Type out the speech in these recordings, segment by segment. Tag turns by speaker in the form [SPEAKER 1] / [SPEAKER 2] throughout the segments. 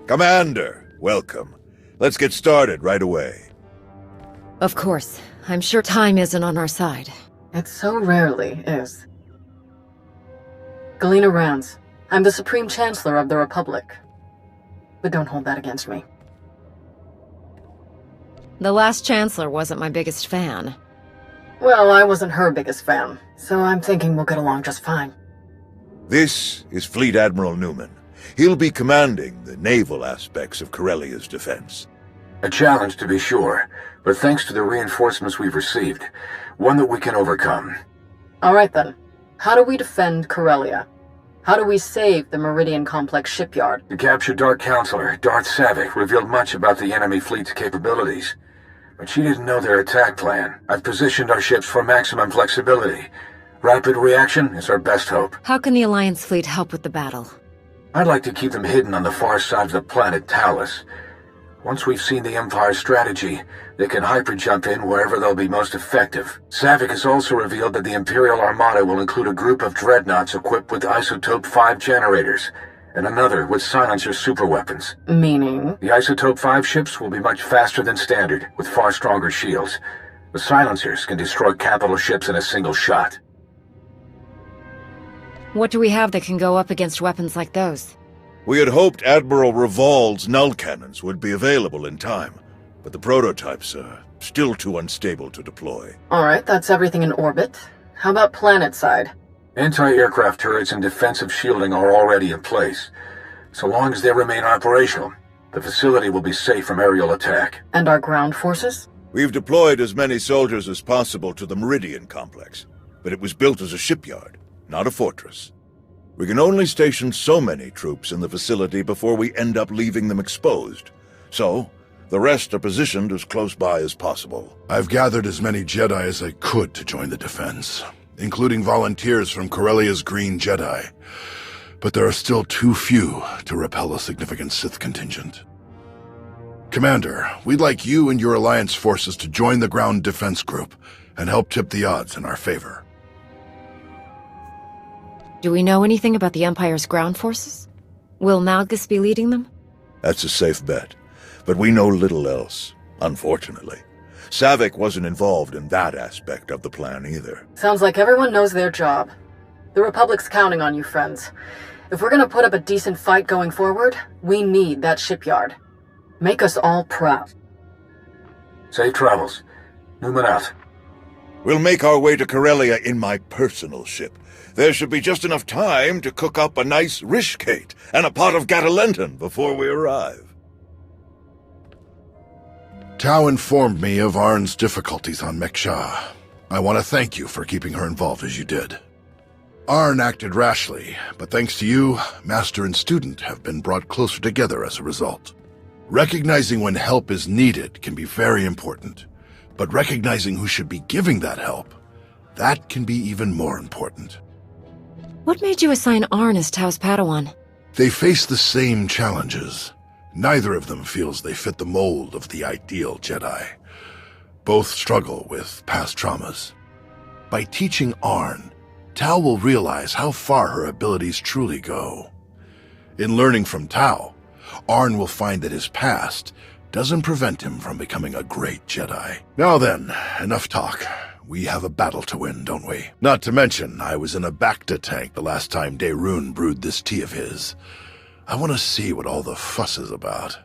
[SPEAKER 1] Commander, welcome. Let's get started right away.
[SPEAKER 2] Of course. I'm sure time isn't on our side.
[SPEAKER 3] It so rarely is. Galena Rans. I'm the Supreme Chancellor of the Republic. But don't hold that against me.
[SPEAKER 2] The last Chancellor wasn't my biggest fan.
[SPEAKER 3] Well, I wasn't her biggest fan, so I'm thinking we'll get along just fine.
[SPEAKER 1] This is Fleet Admiral Newman. He'll be commanding the naval aspects of Corellia's defense.
[SPEAKER 4] A challenge, to be sure, but thanks to the reinforcements we've received, one that we can overcome.
[SPEAKER 3] Alright then. How do we defend Corellia? How do we save the Meridian Complex shipyard?
[SPEAKER 4] The captured Dark Counselor, Darth Savik, revealed much about the enemy fleet's capabilities. But she didn't know their attack plan. I've positioned our ships for maximum flexibility. Rapid reaction is our best hope.
[SPEAKER 2] How can the Alliance fleet help with the battle?
[SPEAKER 4] I'd like to keep them hidden on the far side of the planet Talos. Once we've seen the Empire's strategy, they can hyper-jump in wherever they'll be most effective. Savik has also revealed that the Imperial Armada will include a group of dreadnoughts equipped with Isotope 5 generators, and another with silencer superweapons.
[SPEAKER 3] Meaning?
[SPEAKER 4] The Isotope 5 ships will be much faster than standard, with far stronger shields. The silencers can destroy capital ships in a single shot.
[SPEAKER 2] What do we have that can go up against weapons like those?
[SPEAKER 1] We had hoped Admiral Revol's null cannons would be available in time, but the prototypes are still too unstable to deploy.
[SPEAKER 3] Alright, that's everything in orbit. How about planet side?
[SPEAKER 4] Anti-aircraft turrets and defensive shielding are already in place. So long as they remain operational, the facility will be safe from aerial attack.
[SPEAKER 3] And our ground forces?
[SPEAKER 1] We've deployed as many soldiers as possible to the Meridian complex, but it was built as a shipyard, not a fortress. We can only station so many troops in the facility before we end up leaving them exposed. So, the rest are positioned as close by as possible.
[SPEAKER 5] I've gathered as many Jedi as I could to join the defense, including volunteers from Corellia's Green Jedi. But there are still too few to repel a significant Sith contingent. Commander, we'd like you and your Alliance forces to join the ground defense group and help tip the odds in our favor.
[SPEAKER 2] Do we know anything about the Empire's ground forces? Will Malgus be leading them?
[SPEAKER 1] That's a safe bet, but we know little else, unfortunately. Savik wasn't involved in that aspect of the plan either.
[SPEAKER 3] Sounds like everyone knows their job. The Republic's counting on you, friends. If we're gonna put up a decent fight going forward, we need that shipyard. Make us all proud.
[SPEAKER 4] Safe travels. Newman out.
[SPEAKER 1] We'll make our way to Corellia in my personal ship. There should be just enough time to cook up a nice rishkate and a pot of Gatalenton before we arrive.
[SPEAKER 5] Tau informed me of Arn's difficulties on Mek-Sha. I want to thank you for keeping her involved as you did. Arn acted rashly, but thanks to you, Master and student have been brought closer together as a result. Recognizing when help is needed can be very important, but recognizing who should be giving that help, that can be even more important.
[SPEAKER 2] What made you assign Arn as Tau's Padawan?
[SPEAKER 5] They face the same challenges. Neither of them feels they fit the mold of the ideal Jedi. Both struggle with past traumas. By teaching Arn, Tau will realize how far her abilities truly go. In learning from Tau, Arn will find that his past doesn't prevent him from becoming a great Jedi. Now then, enough talk. We have a battle to win, don't we? Not to mention, I was in a Bacta tank the last time Daerun brewed this tea of his. I want to see what all the fuss is about.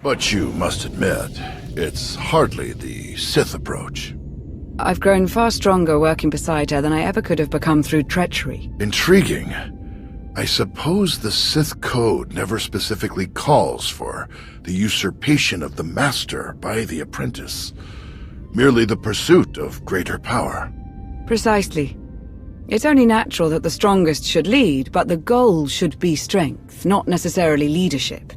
[SPEAKER 5] But you must admit, it's hardly the Sith approach.
[SPEAKER 6] I've grown far stronger working beside her than I ever could have become through treachery.
[SPEAKER 5] Intriguing. I suppose the Sith Code never specifically calls for the usurpation of the Master by the apprentice, merely the pursuit of greater power.
[SPEAKER 6] Precisely. It's only natural that the strongest should lead, but the goal should be strength, not necessarily leadership.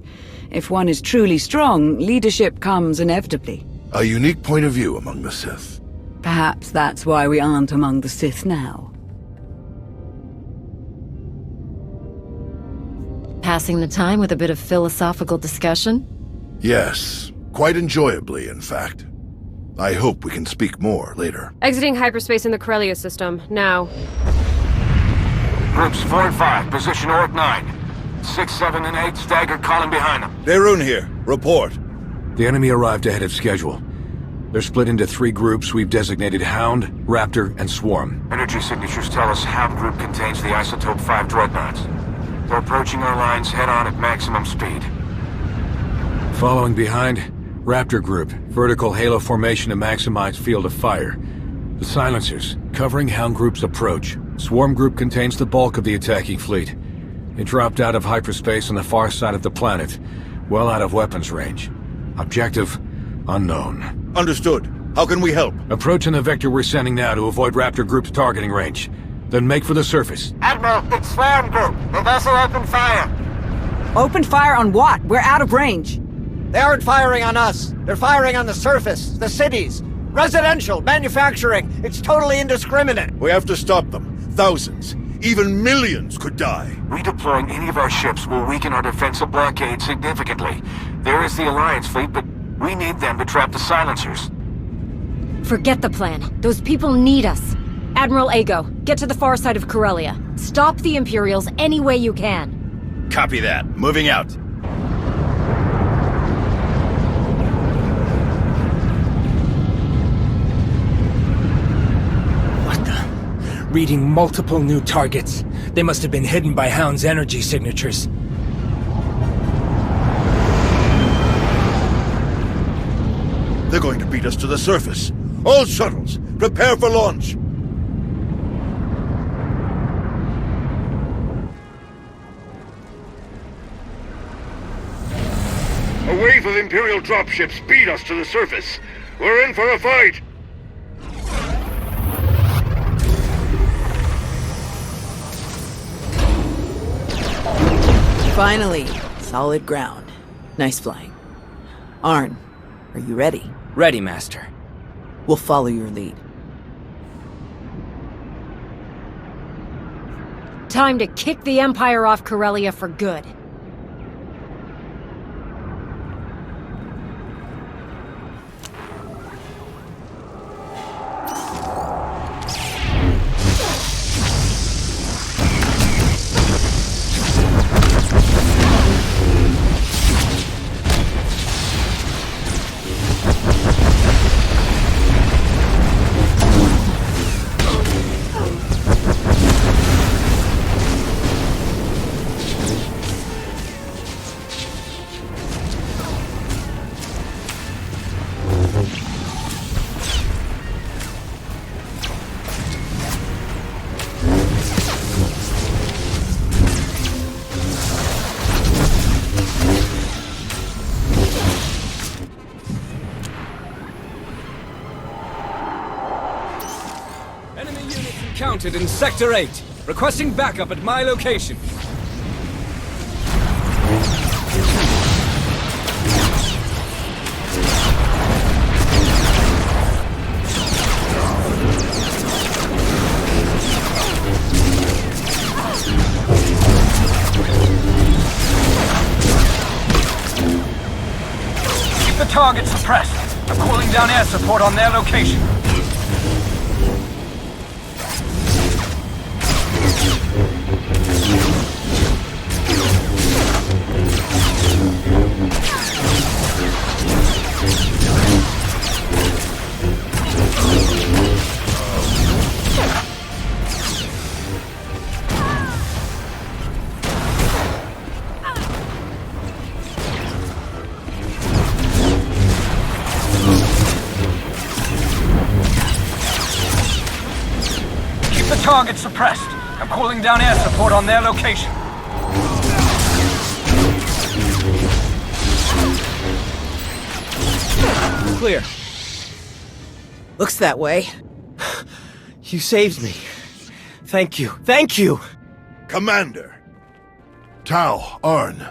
[SPEAKER 6] If one is truly strong, leadership comes inevitably.
[SPEAKER 5] A unique point of view among the Sith.
[SPEAKER 6] Perhaps that's why we aren't among the Sith now.
[SPEAKER 2] Passing the time with a bit of philosophical discussion?
[SPEAKER 5] Yes, quite enjoyably, in fact. I hope we can speak more later.
[SPEAKER 7] Exiting hyperspace in the Corellia system, now.
[SPEAKER 4] Groups 4 and 5, position Orc 9. 6, 7, and 8, staggered column behind them.
[SPEAKER 1] Beirun here. Report.
[SPEAKER 4] The enemy arrived ahead of schedule. They're split into 3 groups we've designated Hound, Raptor, and Swarm. Energy signatures tell us Hound Group contains the Isotope 5 dreadnoughts. They're approaching our lines head-on at maximum speed. Following behind, Raptor Group, vertical halo formation to maximize field of fire. The silencers, covering Hound Group's approach. Swarm Group contains the bulk of the attacking fleet. It dropped out of hyperspace on the far side of the planet, well out of weapons range. Objective, unknown.
[SPEAKER 1] Understood. How can we help?
[SPEAKER 4] Approaching the vector we're sending now to avoid Raptor Group's targeting range. Then make for the surface.
[SPEAKER 7] Admiral, it's Swarm Group. The vessel opened fire.
[SPEAKER 6] Open fire on what? We're out of range.
[SPEAKER 7] They aren't firing on us. They're firing on the surface, the cities. Residential, manufacturing. It's totally indiscriminate.
[SPEAKER 1] We have to stop them. Thousands, even millions could die.
[SPEAKER 4] Redeploying any of our ships will weaken our defensive blockade significantly. There is the Alliance fleet, but we need them to trap the silencers.
[SPEAKER 2] Forget the plan. Those people need us. Admiral Ago, get to the far side of Corellia. Stop the Imperials any way you can.
[SPEAKER 8] Copy that. Moving out.
[SPEAKER 9] What the? Reading multiple new targets. They must have been hidden by Hound's energy signatures.
[SPEAKER 1] They're going to beat us to the surface. All shuttles, prepare for launch.
[SPEAKER 10] A wave of Imperial dropships beat us to the surface. We're in for a fight.
[SPEAKER 11] Finally, solid ground. Nice flying. Arn, are you ready?
[SPEAKER 9] Ready, Master.
[SPEAKER 11] We'll follow your lead.
[SPEAKER 2] Time to kick the Empire off Corellia for good.
[SPEAKER 9] Encountered in Sector 8. Requesting backup at my location. Keep the target suppressed. I'm calling down air support on their location. Target suppressed. I'm calling down air support on their location.
[SPEAKER 7] Clear. Looks that way. You saved me. Thank you. Thank you!
[SPEAKER 1] Commander.
[SPEAKER 5] Tau, Arn.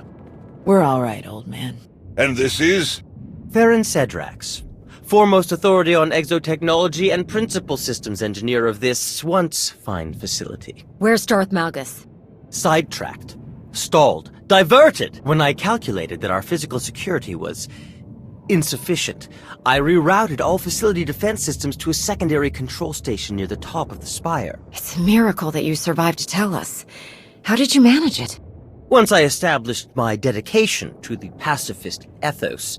[SPEAKER 11] We're all right, old man.
[SPEAKER 1] And this is?
[SPEAKER 12] Theron Cedrax, foremost authority on exotechnology and principal systems engineer of this once fine facility.
[SPEAKER 2] Where's Darth Malgus?
[SPEAKER 12] Sidetracked, stalled, diverted when I calculated that our physical security was insufficient. I rerouted all facility defense systems to a secondary control station near the top of the spire.
[SPEAKER 2] It's a miracle that you survived to tell us. How did you manage it?
[SPEAKER 12] Once I established my dedication to the pacifist ethos,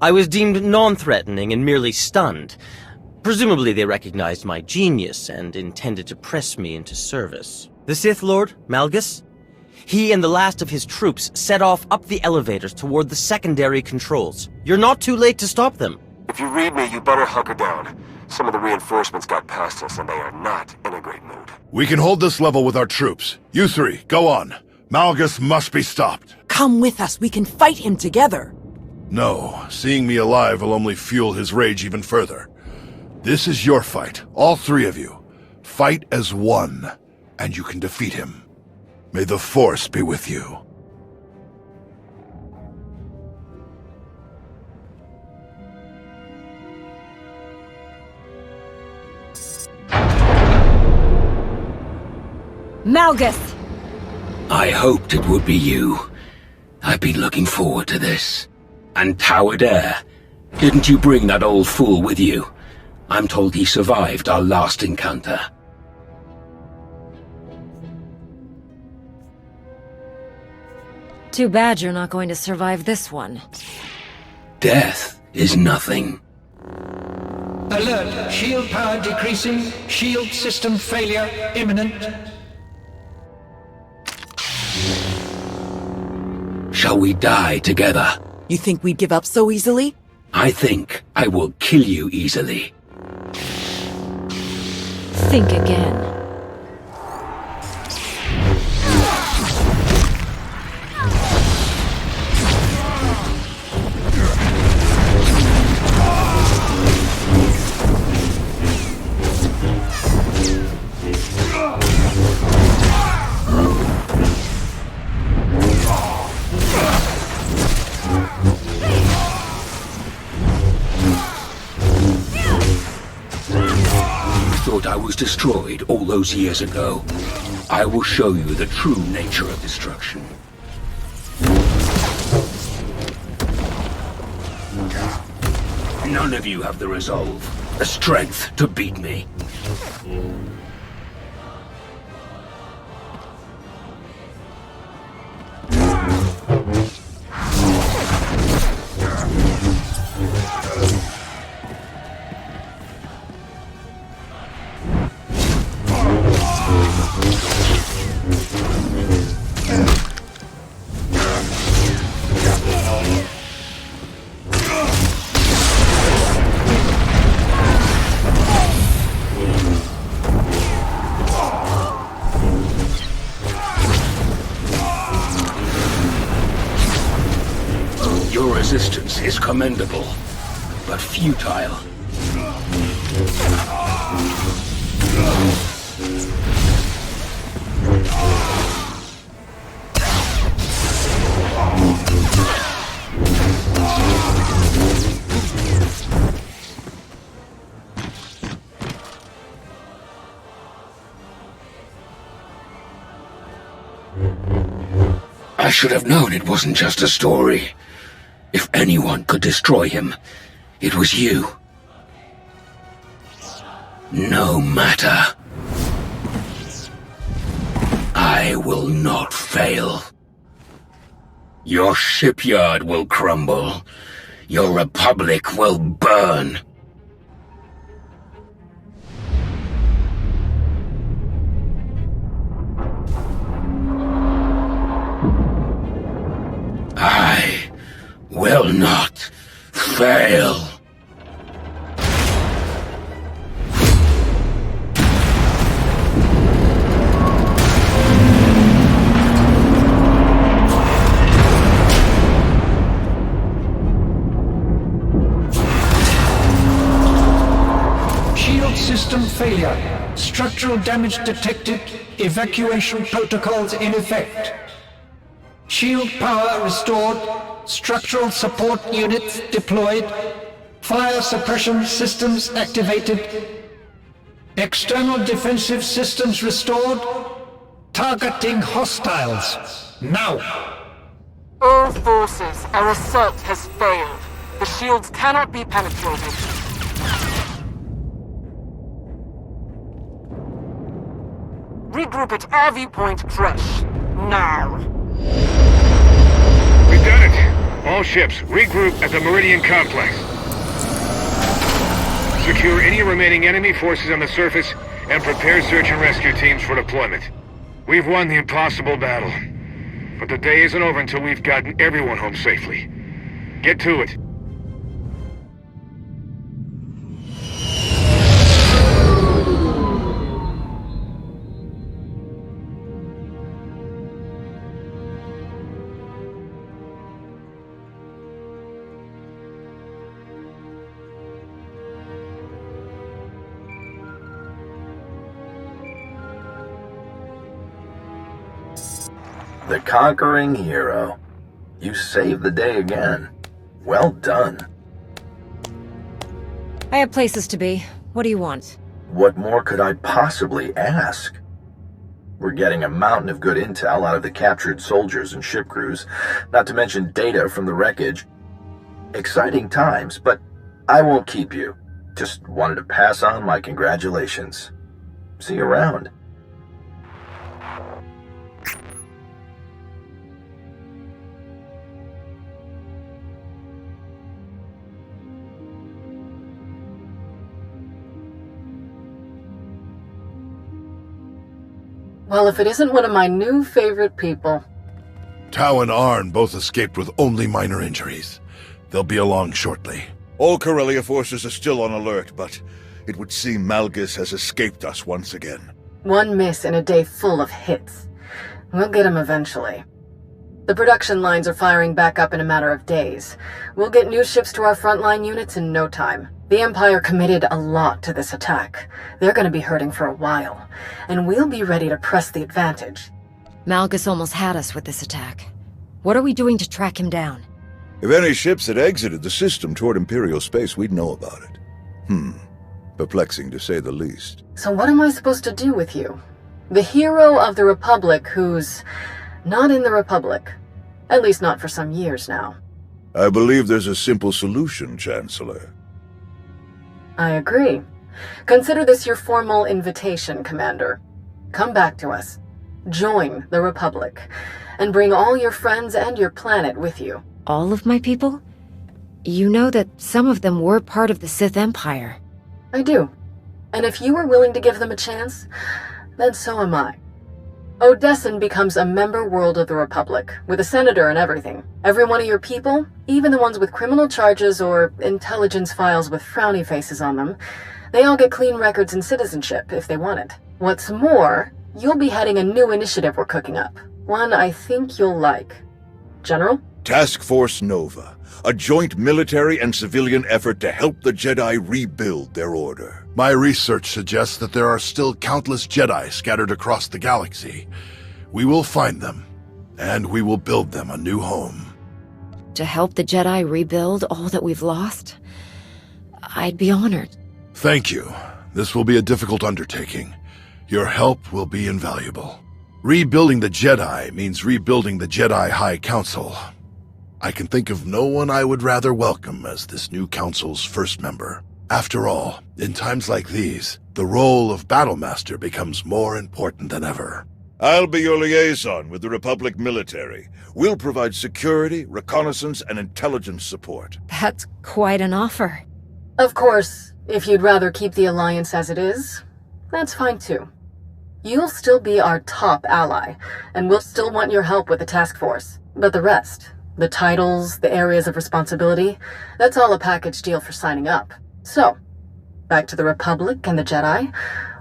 [SPEAKER 12] I was deemed non-threatening and merely stunned. Presumably they recognized my genius and intended to press me into service. The Sith Lord, Malgus? He and the last of his troops set off up the elevators toward the secondary controls. You're not too late to stop them.
[SPEAKER 8] If you read me, you better hunker down. Some of the reinforcements got past us, and they are not in a great mood.
[SPEAKER 5] We can hold this level with our troops. You three, go on. Malgus must be stopped.
[SPEAKER 11] Come with us. We can fight him together.
[SPEAKER 5] No, seeing me alive will only fuel his rage even further. This is your fight, all three of you. Fight as one, and you can defeat him. May the Force be with you.
[SPEAKER 2] Malgus!
[SPEAKER 13] I hoped it would be you. I've been looking forward to this. And Tower Dare. Didn't you bring that old fool with you? I'm told he survived our last encounter.
[SPEAKER 2] Too bad you're not going to survive this one.
[SPEAKER 13] Death is nothing.
[SPEAKER 14] Alert! Shield power decreasing. Shield system failure imminent.
[SPEAKER 13] Shall we die together?
[SPEAKER 11] You think we'd give up so easily?
[SPEAKER 13] I think I will kill you easily.
[SPEAKER 2] Think again.
[SPEAKER 13] I was destroyed all those years ago. I will show you the true nature of destruction. None of you have the resolve, the strength to beat me. Your resistance is commendable, but futile. I should have known it wasn't just a story. If anyone could destroy him, it was you. No matter. I will not fail. Your shipyard will crumble. Your republic will burn. I will not fail.
[SPEAKER 14] Shield system failure. Structural damage detected. Evacuation protocols in effect. Shield power restored. Structural support units deployed. Fire suppression systems activated. External defensive systems restored. Targeting hostiles. Now!
[SPEAKER 3] All forces, our assault has failed.
[SPEAKER 7] The shields cannot be penetrated. Regroup at our viewpoint, Crush. Now.
[SPEAKER 10] We've done it! All ships, regroup at the Meridian complex. Secure any remaining enemy forces on the surface, and prepare search and rescue teams for deployment. We've won the impossible battle. But the day isn't over until we've gotten everyone home safely. Get to it.
[SPEAKER 15] The conquering hero. You saved the day again. Well done.
[SPEAKER 2] I have places to be. What do you want?
[SPEAKER 15] What more could I possibly ask? We're getting a mountain of good intel out of the captured soldiers and ship crews, not to mention data from the wreckage. Exciting times, but I won't keep you. Just wanted to pass on my congratulations. See you around.
[SPEAKER 3] Well, if it isn't one of my new favorite people.
[SPEAKER 5] Tau and Arn both escaped with only minor injuries. They'll be along shortly.
[SPEAKER 1] All Corellia forces are still on alert, but it would seem Malgus has escaped us once again.
[SPEAKER 3] One miss in a day full of hits. We'll get him eventually. The production lines are firing back up in a matter of days. We'll get new ships to our frontline units in no time. The Empire committed a lot to this attack. They're going to be hurting for a while, and we'll be ready to press the advantage.
[SPEAKER 2] Malgus almost had us with this attack. What are we doing to track him down?
[SPEAKER 1] If any ships had exited the system toward Imperial space, we'd know about it. Perplexing to say the least.
[SPEAKER 3] So what am I supposed to do with you? The hero of the Republic who's not in the Republic. At least not for some years now.
[SPEAKER 1] I believe there's a simple solution, Chancellor.
[SPEAKER 3] I agree. Consider this your formal invitation, Commander. Come back to us. Join the Republic. And bring all your friends and your planet with you.
[SPEAKER 2] All of my people? You know that some of them were part of the Sith Empire.
[SPEAKER 3] I do. And if you are willing to give them a chance, then so am I. Odessan becomes a member world of the Republic, with a senator and everything. Every one of your people, even the ones with criminal charges or intelligence files with frowny faces on them, they all get clean records and citizenship if they want it. What's more, you'll be heading a new initiative we're cooking up. One I think you'll like. General?
[SPEAKER 1] Task Force Nova, a joint military and civilian effort to help the Jedi rebuild their order.
[SPEAKER 5] My research suggests that there are still countless Jedi scattered across the galaxy. We will find them, and we will build them a new home.
[SPEAKER 2] To help the Jedi rebuild all that we've lost? I'd be honored.
[SPEAKER 5] Thank you. This will be a difficult undertaking. Your help will be invaluable. Rebuilding the Jedi means rebuilding the Jedi High Council. I can think of no one I would rather welcome as this new council's first member. After all, in times like these, the role of Battlemaster becomes more important than ever.
[SPEAKER 1] I'll be your liaison with the Republic military. We'll provide security, reconnaissance, and intelligence support.
[SPEAKER 2] That's quite an offer.
[SPEAKER 3] Of course, if you'd rather keep the Alliance as it is, that's fine too. You'll still be our top ally, and we'll still want your help with the task force. But the rest, the titles, the areas of responsibility, that's all a package deal for signing up. So, back to the Republic and the Jedi,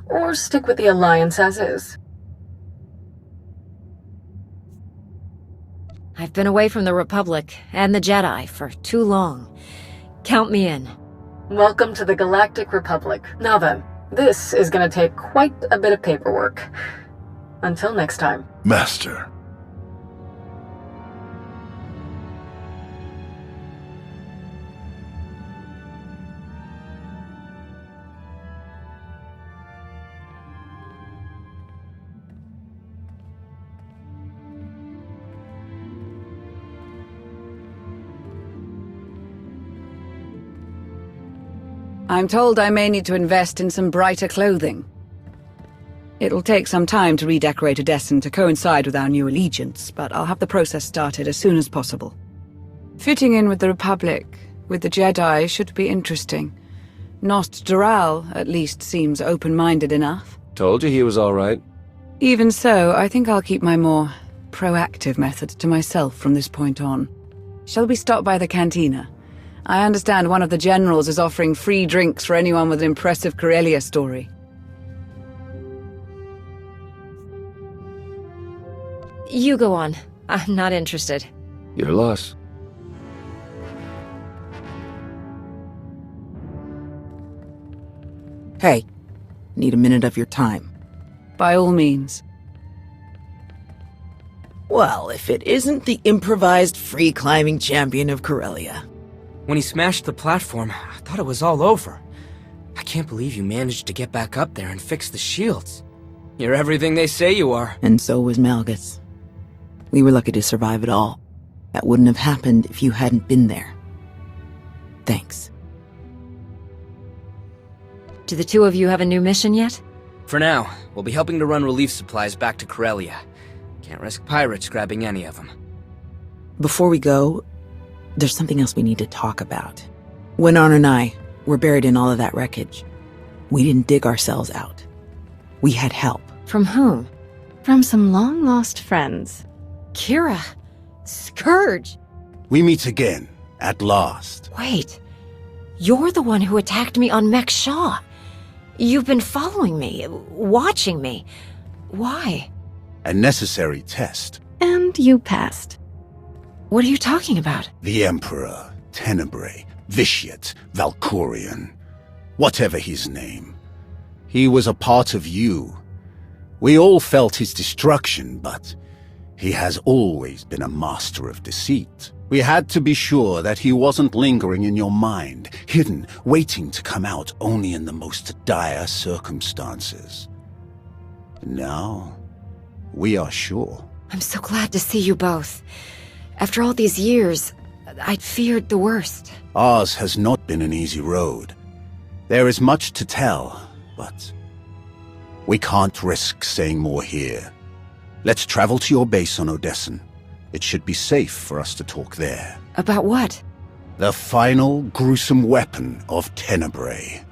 [SPEAKER 3] or stick with the Alliance as is.
[SPEAKER 2] I've been away from the Republic and the Jedi for too long. Count me in.
[SPEAKER 3] Welcome to the Galactic Republic. Now then, this is going to take quite a bit of paperwork. Until next time.
[SPEAKER 5] Master.
[SPEAKER 6] I'm told I may need to invest in some brighter clothing. It'll take some time to redecorate Odessen to coincide with our new allegiance, but I'll have the process started as soon as possible. Fitting in with the Republic, with the Jedi, should be interesting. Nost Doral, at least, seems open-minded enough.
[SPEAKER 16] Told you he was all right.
[SPEAKER 6] Even so, I think I'll keep my more proactive methods to myself from this point on. Shall we stop by the cantina? I understand one of the generals is offering free drinks for anyone with an impressive Corellia story.
[SPEAKER 2] You go on. I'm not interested.
[SPEAKER 16] Your loss.
[SPEAKER 11] Hey, need a minute of your time.
[SPEAKER 6] By all means.
[SPEAKER 11] Well, if it isn't the improvised free-climbing champion of Corellia.
[SPEAKER 17] When he smashed the platform, I thought it was all over. I can't believe you managed to get back up there and fix the shields. You're everything they say you are.
[SPEAKER 11] And so was Malgus. We were lucky to survive it all. That wouldn't have happened if you hadn't been there. Thanks.
[SPEAKER 2] Do the two of you have a new mission yet?
[SPEAKER 17] For now, we'll be helping to run relief supplies back to Corellia. Can't risk pirates grabbing any of them.
[SPEAKER 11] Before we go, there's something else we need to talk about. When Arn and I were buried in all of that wreckage, we didn't dig ourselves out. We had help.
[SPEAKER 2] From whom?
[SPEAKER 18] From some long-lost friends.
[SPEAKER 2] Kira. Scourge.
[SPEAKER 19] We meet again, at last.
[SPEAKER 2] Wait. You're the one who attacked me on Mek Shaw. You've been following me, watching me. Why?
[SPEAKER 19] A necessary test.
[SPEAKER 18] And you passed.
[SPEAKER 2] What are you talking about?
[SPEAKER 19] The Emperor, Tenebrae, Vitiate, Valkorion, whatever his name. He was a part of you. We all felt his destruction, but he has always been a master of deceit. We had to be sure that he wasn't lingering in your mind, hidden, waiting to come out only in the most dire circumstances. Now, we are sure.
[SPEAKER 2] I'm so glad to see you both. After all these years, I'd feared the worst.
[SPEAKER 19] Ours has not been an easy road. There is much to tell, but we can't risk saying more here. Let's travel to your base on Odessen. It should be safe for us to talk there.
[SPEAKER 2] About what?
[SPEAKER 19] The final gruesome weapon of Tenebrae.